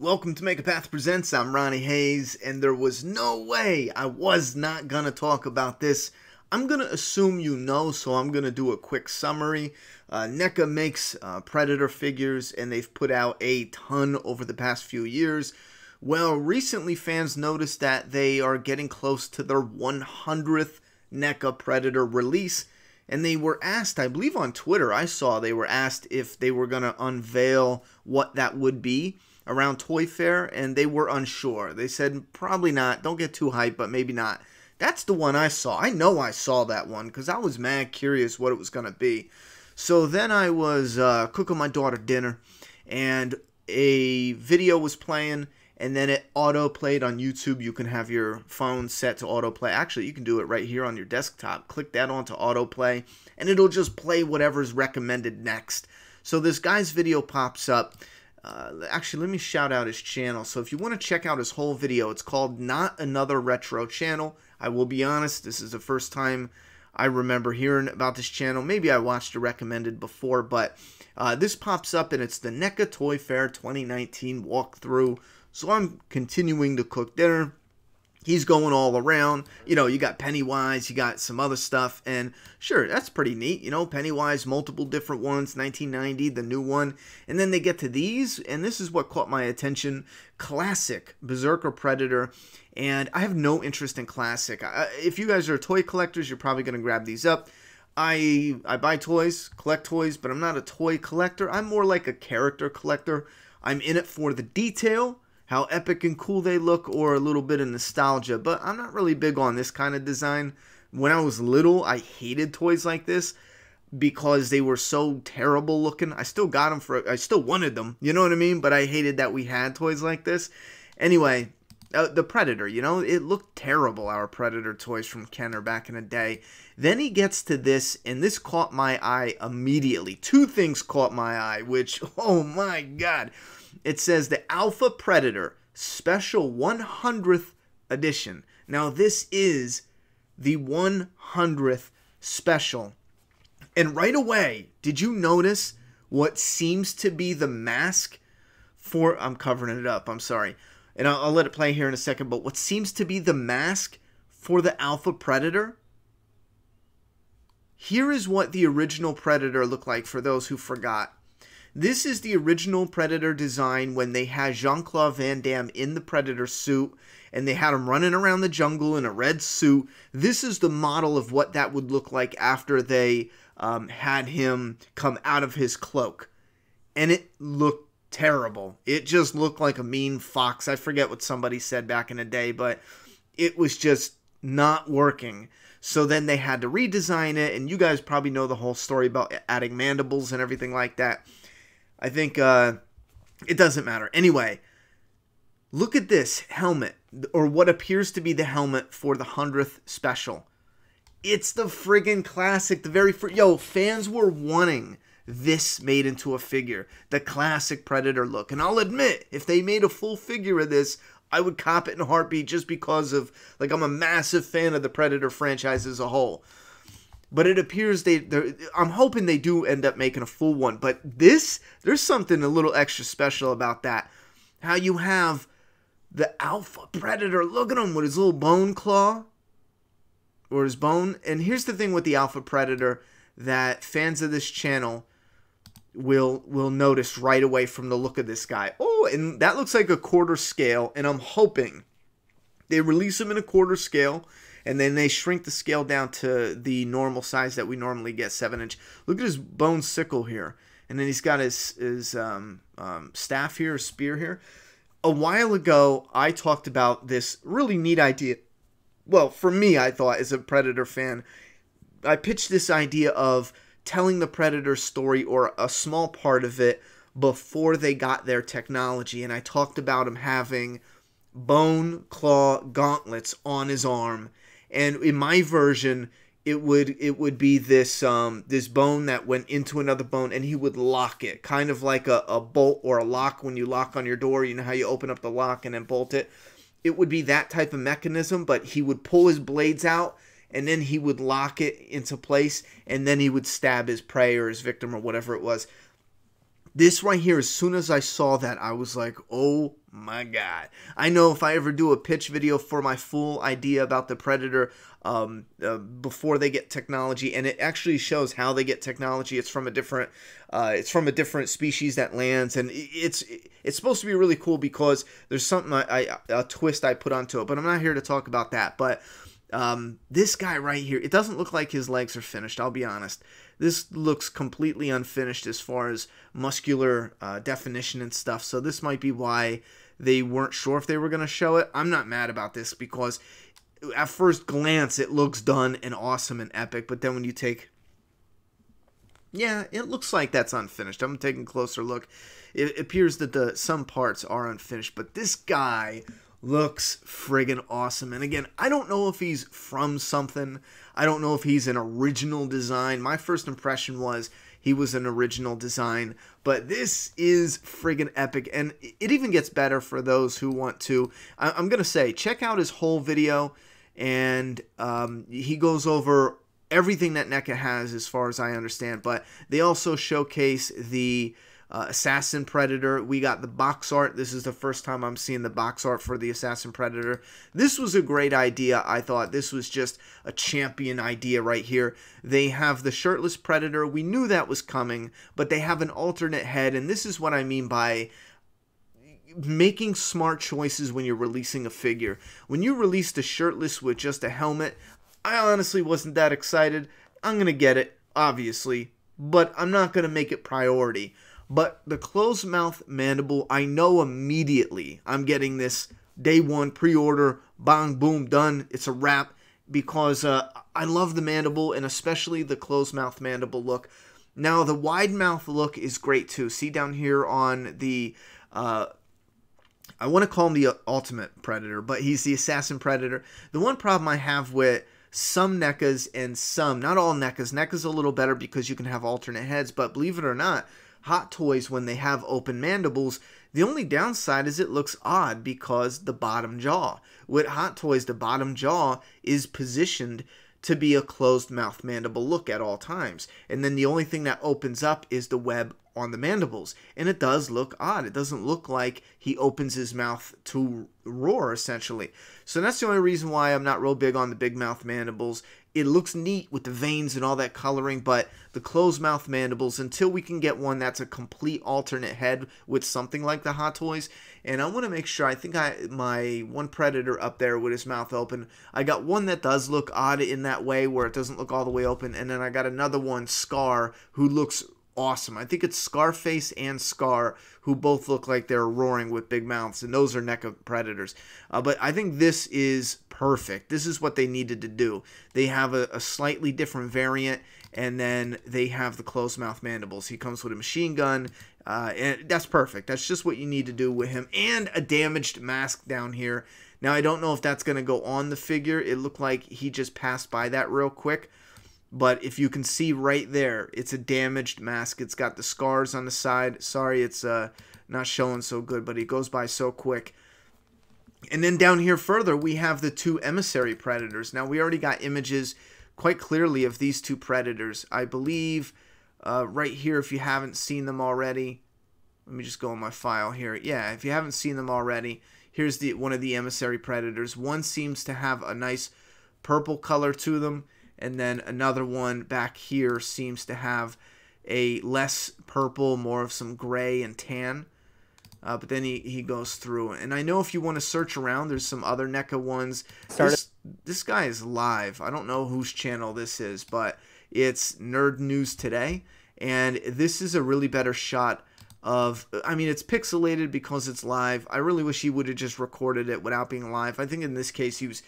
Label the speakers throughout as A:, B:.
A: Welcome to Make a Path Presents. I'm Ronnie Hayes, and there was no way I was not going to talk about this. I'm going to assume you know, so I'm going to do a quick summary. NECA makes Predator figures, and they've put out a ton over the past few years. Well, recently fans noticed that they are getting close to their 100th NECA Predator release, and they were asked, I believe on Twitter, I saw they were asked if they were going to unveil what that would be around Toy Fair, and they were unsure. They said, probably not, don't get too hyped, but maybe not. That's the one I saw. I know I saw that one, because I was mad curious what it was going to be. So then I was cooking my daughter dinner, and a video was playing, and then it auto-played on YouTube. You can have your phone set to autoplay. Actually, you can do it right here on your desktop. Click that onto autoplay, and it'll just play whatever's recommended next. So this guy's video pops up. Actually, let me shout out his channel. So if you want to check out his whole video, it's called Not Another Retro Channel. I will be honest, this is the first time I remember hearing about this channel. Maybe I watched it recommended before, but this pops up and it's the NECA Toy Fair 2019 walkthrough. So I'm continuing to cook dinner. He's going all around. You know, you got Pennywise, you got some other stuff, and sure, that's pretty neat. You know, Pennywise, multiple different ones, 1990, the new one. And then they get to these, and this is what caught my attention. Classic Berserker Predator, and I have no interest in Classic. If you guys are toy collectors, you're probably going to grab these up. I buy toys, collect toys, but I'm not a toy collector. I'm more like a character collector. I'm in it for the detail, how epic and cool they look, or a little bit of nostalgia, but I'm not really big on this kind of design. When I was little, I hated toys like this because they were so terrible looking. I still got them I still wanted them, you know what I mean? But I hated that we had toys like this. Anyway, the Predator, you know, it looked terrible, our Predator toys from Kenner back in the day. Then he gets to this, and this caught my eye immediately. Two things caught my eye, which, oh my God. It says the Alpha Predator Special 100th Edition. Now, this is the 100th special. And right away, did you notice what seems to be the mask for... I'm covering it up, I'm sorry. And I'll let it play here in a second. But what seems to be the mask for the Alpha Predator? Here is what the original Predator looked like for those who forgot. This is the original Predator design when they had Jean-Claude Van Damme in the Predator suit and they had him running around the jungle in a red suit. This is the model of what that would look like after they had him come out of his cloak. And it looked terrible. It just looked like a mean fox. I forget what somebody said back in the day, but it was just not working. So then they had to redesign it, and you guys probably know the whole story about adding mandibles and everything like that. I think it doesn't matter. Anyway, look at this helmet, or what appears to be the helmet for the 100th special. It's the friggin' classic, the very first. Yo, fans were wanting this made into a figure, the classic Predator look. And I'll admit, if they made a full figure of this, I would cop it in a heartbeat just because of, like, I'm a massive fan of the Predator franchise as a whole. But it appears I'm hoping they do end up making a full one. But this, there's something a little extra special about that. How you have the Alpha Predator. Look at him with his little bone claw. Or his bone. And here's the thing with the Alpha Predator that fans of this channel will notice right away from the look of this guy. Oh, and that looks like a quarter scale. And I'm hoping they release him in a quarter scale. And then they shrink the scale down to the normal size that we normally get, 7-inch. Look at his bone sickle here. And then he's got his staff here, spear here. A while ago, I talked about this really neat idea. Well, for me, I thought, as a Predator fan, I pitched this idea of telling the Predator story, or a small part of it, before they got their technology. And I talked about him having bone claw gauntlets on his arm. And in my version, it would be this this bone that went into another bone, and he would lock it, kind of like a bolt or a lock when you lock on your door. You know how you open up the lock and then bolt it? It would be that type of mechanism, but he would pull his blades out, and then he would lock it into place, and then he would stab his prey or his victim or whatever it was. This right here, as soon as I saw that, I was like, oh my god. I know if I ever do a pitch video for my full idea about the Predator before they get technology, and it actually shows how they get technology. It's from a different species that lands, and it's supposed to be really cool because there's something a twist I put onto it, but I'm not here to talk about that. But this guy right here, it doesn't look like his legs are finished, I'll be honest. This looks completely unfinished as far as muscular definition and stuff, so this might be why they weren't sure if they were going to show it. I'm not mad about this because at first glance it looks done and awesome and epic, but then when you take... yeah, it looks like that's unfinished. I'm taking a closer look. It appears that some parts are unfinished, but this guy looks friggin' awesome. And again, I don't know if he's from something. I don't know if he's an original design. My first impression was he was an original design, but this is friggin' epic, and it even gets better for those who want to. I'm gonna say, check out his whole video, and he goes over everything that NECA has as far as I understand, but they also showcase the Assassin Predator. We got the box art. This is the first time I'm seeing the box art for the Assassin Predator. This was a great idea. I thought this was just a champion idea right here. They have the shirtless Predator. We knew that was coming, but they have an alternate head, and this is what I mean by making smart choices when you're releasing a figure. When you release the shirtless with just a helmet, I honestly wasn't that excited. I'm going to get it, obviously, but I'm not going to make it priority. But the closed mouth mandible, I know immediately I'm getting this day one pre-order, bang, boom, done. It's a wrap because I love the mandible and especially the closed mouth mandible look. Now, the wide mouth look is great too. See down here on the, I want to call him the Ultimate Predator, but he's the Assassin Predator. The one problem I have with some NECAs and some, not all NECAs, NECA's a little better because you can have alternate heads, but believe it or not, Hot Toys, when they have open mandibles, the only downside is it looks odd because the bottom jaw. With Hot Toys, the bottom jaw is positioned to be a closed mouth mandible look at all times. And then the only thing that opens up is the web on the mandibles. And it does look odd. It doesn't look like he opens his mouth to roar, essentially. So that's the only reason why I'm not real big on the big mouth mandibles. It looks neat with the veins and all that coloring, but the closed mouth mandibles, until we can get one that's a complete alternate head with something like the Hot Toys, and I want to make sure, I think my one Predator up there with his mouth open, I got one that does look odd in that way where it doesn't look all the way open, and then I got another one, Scar, who looks awesome. I think it's Scarface and Scar, who both look like they're roaring with big mouths, and those are NECA Predators. But I think this is perfect. This is what they needed to do. They have a slightly different variant, and then they have the closed mouth mandibles. He comes with a machine gun, and that's perfect. That's just what you need to do with him, and a damaged mask down here. Now, I don't know if that's going to go on the figure. It looked like he just passed by that real quick. But if you can see right there, it's a damaged mask. It's got the scars on the side. Sorry, it's not showing so good, but it goes by so quick. And then down here further, we have the two emissary Predators. Now, we already got images quite clearly of these two Predators. I believe right here, if you haven't seen them already, let me just go on my file here. Yeah, if you haven't seen them already, here's one of the emissary Predators. One seems to have a nice purple color to them. And then another one back here seems to have a less purple, more of some gray and tan. But then he goes through. And I know if you want to search around, there's some other NECA ones. This guy is live. I don't know whose channel this is, but it's Nerd News Today. And this is a really better shot of, I mean, it's pixelated because it's live. I really wish he would have just recorded it without being live. I think in this case he was...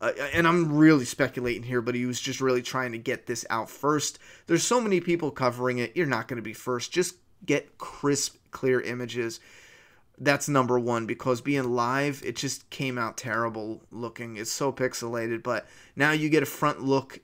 A: and I'm really speculating here, but he was just really trying to get this out first. There's so many people covering it. You're not going to be first. Just get crisp, clear images. That's number one, because being live, it just came out terrible looking. It's so pixelated, but now you get a front look,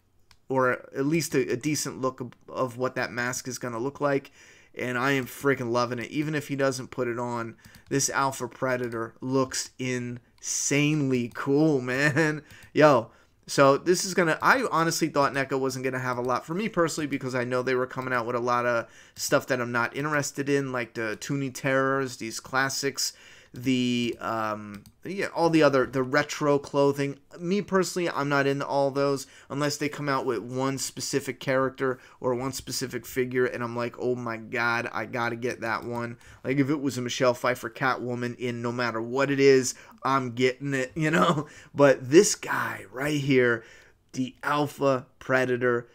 A: or at least a decent look of what that mask is going to look like. And I am freaking loving it. Even if he doesn't put it on, this Alpha Predator looks insanely cool, man. Yo, So this is gonna. I honestly thought NECA wasn't gonna have a lot for me personally because I know they were coming out with a lot of stuff that I'm not interested in, like the Toonie Terrors, these classics, the all the retro clothing. Me personally, I'm not into all those unless they come out with one specific character or one specific figure, and I'm like, oh my god, I gotta get that one. Like if it was a Michelle Pfeiffer Catwoman in no matter what it is, I'm getting it, you know? But this guy right here, the Alpha Predator,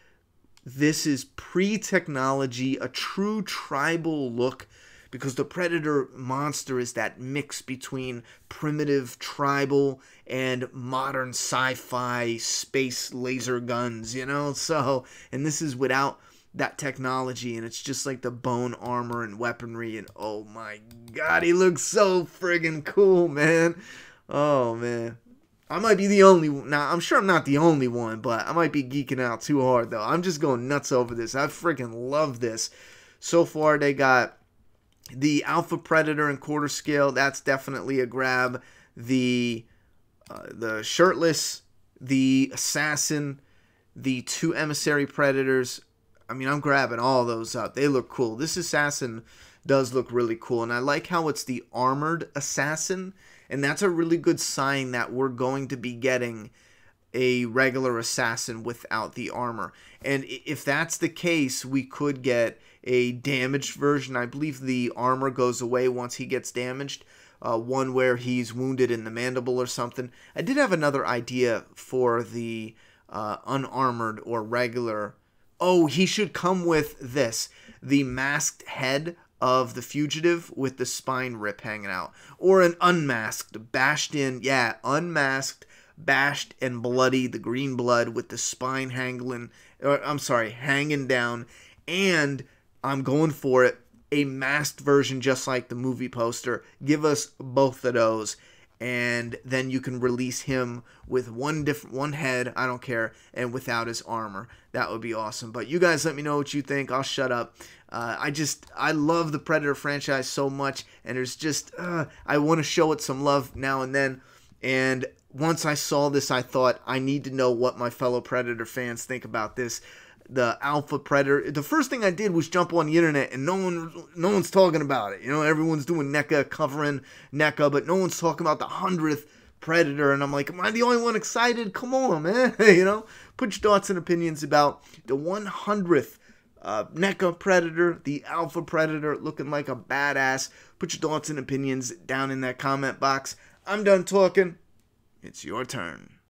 A: this is pre-technology, a true tribal look, because the Predator monster is that mix between primitive tribal and modern sci-fi space laser guns, you know? So, and this is without that technology, and it's just like the bone armor and weaponry, and oh my god, he looks so friggin' cool, man. Oh man, I might be the only one. Now I'm sure I'm not the only one, but I might be geeking out too hard though. I'm just going nuts over this. I friggin' love this. So far they got the Alpha Predator in quarter scale. That's definitely a grab. The shirtless, the assassin, the 2 emissary predators. I mean, I'm grabbing all those up. They look cool. This assassin does look really cool, and I like how it's the armored assassin, and that's a really good sign that we're going to be getting a regular assassin without the armor. And if that's the case, we could get a damaged version. I believe the armor goes away once he gets damaged. One where he's wounded in the mandible or something. I did have another idea for the unarmored or regular. Oh, he should come with this. The masked head of the fugitive with the spine rip hanging out. Or an unmasked, bashed in, yeah, unmasked, bashed and bloody, the green blood with the spine hanging down. And I'm going for it, a masked version just like the movie poster. Give us both of those. And then you can release him with one head, I don't care, and without his armor. That would be awesome. But you guys let me know what you think. I'll shut up. I love the Predator franchise so much, and there's just, I want to show it some love now and then. And once I saw this, I thought, I need to know what my fellow Predator fans think about this. The Alpha Predator. The first thing I did was jump on the internet, and no one's talking about it. You know, everyone's doing NECA, covering NECA, but no one's talking about the 100th Predator. And I'm like, am I the only one excited? Come on, man. You know, put your thoughts and opinions about the 100th NECA Predator, the Alpha Predator, looking like a badass. Put your thoughts and opinions down in that comment box. I'm done talking. It's your turn.